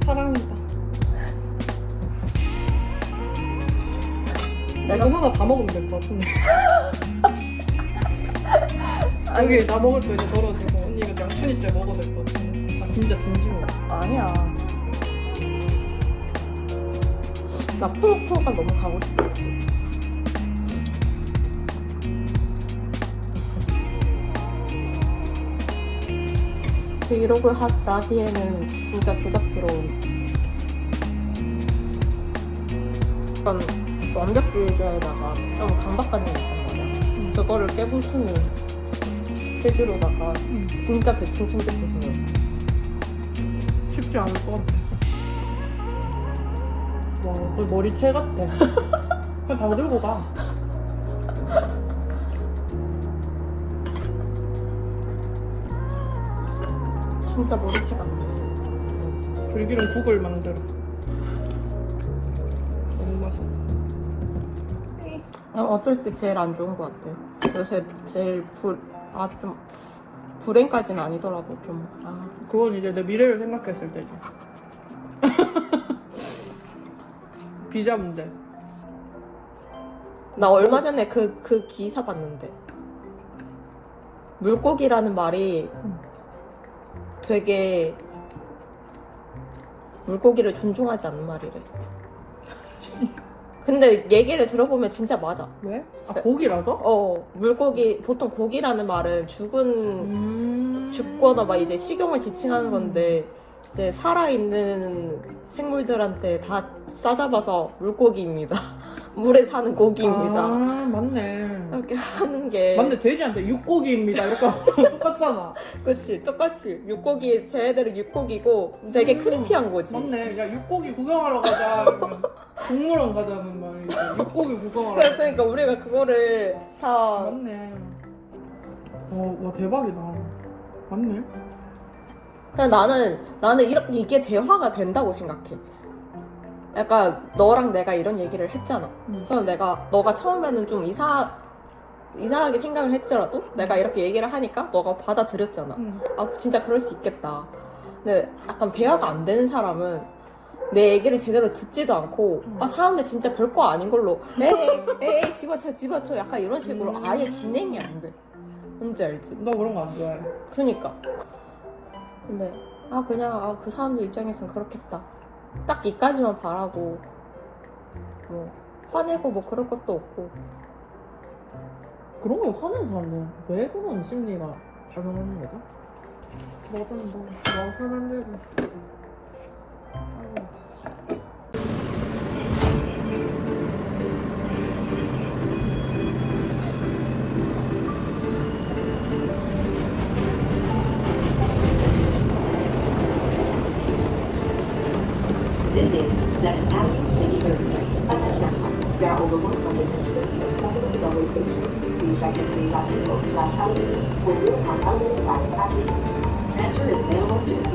사랑이다. 내가 이거 하나 다 먹으면 될 것 같은데. 여기 나 먹을 거 이제 덜어주고 언니 이거 양푼이째 먹어도 될 것 같은데. 아 진짜 진심으로. 아니야. 나 푸우푸우가 너무 가고 싶어. 브이로그 나기에는 진짜 조잡스러운. 약간 완벽주의자에다가 좀 강박관념이 있단 말이야. 그거를 깨부수는 실제로다가 진짜 대충 침대부수는 쉽지 않을 것 같아. 와, 거의 머리채 같아. 그냥 다 들고 가. 진짜 머리채 같아. 들기름 국을 만들어. 너무 맛있어. 어쩔 때 제일 안 좋은 것 같아. 요새 제일 좀 불행까지는 아니더라도 좀. 그건 이제 내 미래를 생각했을 때지. 비자 문제. 나 얼마 전에 그 기사 봤는데 물고기라는 말이 되게 물고기를 존중하지 않는 말이래. 근데 얘기를 들어보면 진짜 맞아. 왜? 아, 고기라서? 물고기 보통 고기라는 말은 죽거나 막 이제 식용을 지칭하는 건데 이제 살아있는 생물들한테 다 싸잡아서 물고기입니다. 물에 사는 고기입니다. 아, 맞네. 이렇게 하는 게 맞네, 돼지한테 육고기입니다. 이렇게 하면 똑같잖아. 그치 똑같이 육고기 쟤네들은 육고기고 되게 크리피한 거지. 맞네. 야, 육고기 구경하러 가자. 이러면 동물원 가자는 말이지. 육고기 구경하러 가자. 그러니까 우리가 그거를 다 맞네. 와, 대박이다. 맞네. 그냥 나는 이게 대화가 된다고 생각해. 약간 너랑 내가 이런 얘기를 했잖아. 그럼 너가 처음에는 좀 이상하게 생각을 했더라도 내가 이렇게 얘기를 하니까 너가 받아들였잖아. 아 진짜 그럴 수 있겠다. 근데 약간 대화가 안 되는 사람은 내 얘기를 제대로 듣지도 않고 아 사람들 진짜 별거 아닌 걸로 에이 집어쳐 약간 이런 식으로 아예 진행이 안 돼. 뭔지 알지? 너 그런 거 안 좋아해. 그니까. 근데 그냥 그 사람들 입장에선 그렇겠다. 딱 이까지만 바라고 뭐 화내고 뭐 그럴 것도 없고. 그런 거 화내는 사람들은 왜 그런 심리가 작용하는 거죠? 뭐든 마음 편한 대로. Left alley, thank you very much. Attention, there are over 150 accessible subway stations. Please check and see that inbox/elements with real-time elements at each station. Enter is available through the